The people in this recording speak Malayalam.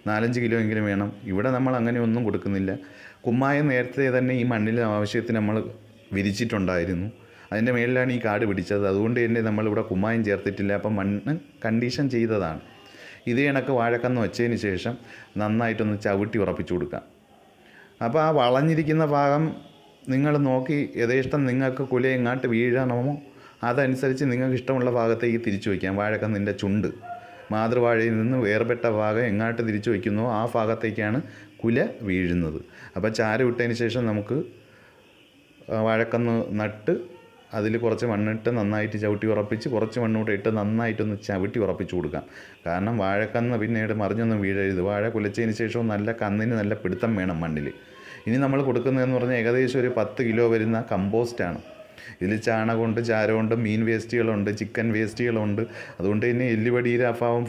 4-5 കിലോ എങ്കിലും വേണം. ഇവിടെ നമ്മൾ അങ്ങനെ ഒന്നും കൊടുക്കുന്നില്ല. കുമ്മായം നേരത്തെ തന്നെ ഈ മണ്ണിൽ ആവശ്യത്തിന് നമ്മൾ വിരിച്ചിട്ടുണ്ടായിരുന്നു. അതിൻ്റെ മേളിലാണ് ഈ കാട് പിടിച്ചത്. അതുകൊണ്ട് തന്നെ നമ്മളിവിടെ കുമ്മായം ചേർത്തിട്ടില്ല. അപ്പം മണ്ണ് കണ്ടീഷൻ ചെയ്തതാണ്. ഇതേ കണക്ക് വാഴക്കന്ന് വെച്ചതിന് ശേഷം നന്നായിട്ടൊന്ന് ചവിട്ടി ഉറപ്പിച്ചു കൊടുക്കാം. അപ്പോൾ ആ വളഞ്ഞിരിക്കുന്ന ഭാഗം നിങ്ങൾ നോക്കി യഥേഷ്ടം നിങ്ങൾക്ക് കുല എങ്ങാട്ട് വീഴണമോ അതനുസരിച്ച് നിങ്ങൾക്ക് ഇഷ്ടമുള്ള ഭാഗത്തേക്ക് തിരിച്ചു വയ്ക്കാം. വാഴക്കന്നിൻ്റെ ചുണ്ട് മാതൃവാഴയിൽ നിന്ന് വേർപെട്ട ഭാഗം എങ്ങാട്ട് തിരിച്ചു വയ്ക്കുന്നോ ആ ഭാഗത്തേക്കാണ് കുല വീഴുന്നത്. അപ്പോൾ ചാരം ഇട്ടതിന് ശേഷം നമുക്ക് വാഴക്കന്ന് നട്ട് അതിൽ കുറച്ച് മണ്ണിട്ട് നന്നായിട്ട് ചവിട്ടി ഉറപ്പിച്ച് കുറച്ച് മണ്ണൂടെ ഇട്ട് നന്നായിട്ടൊന്ന് ചവിട്ടി ഉറപ്പിച്ച് കൊടുക്കാം. കാരണം വാഴക്കന്ന് പിന്നീട് മറിഞ്ഞൊന്നും വീഴരുത്. വാഴ കുലച്ചതിന് ശേഷവും നല്ല കന്നിന് നല്ല പിടുത്തം വേണം മണ്ണിൽ. ഇനി നമ്മൾ കൊടുക്കുന്നതെന്ന് പറഞ്ഞാൽ ഏകദേശം ഒരു 10 കിലോ വരുന്ന കമ്പോസ്റ്റാണ്. ഇതിൽ ചാണകമുണ്ട്, ചാരമുണ്ട്, മീൻ വേസ്റ്റുകളുണ്ട്, ചിക്കൻ വേസ്റ്റുകളുണ്ട്. അതുകൊണ്ട് തന്നെ എല്ലുപടിയുടെ അഭാവം,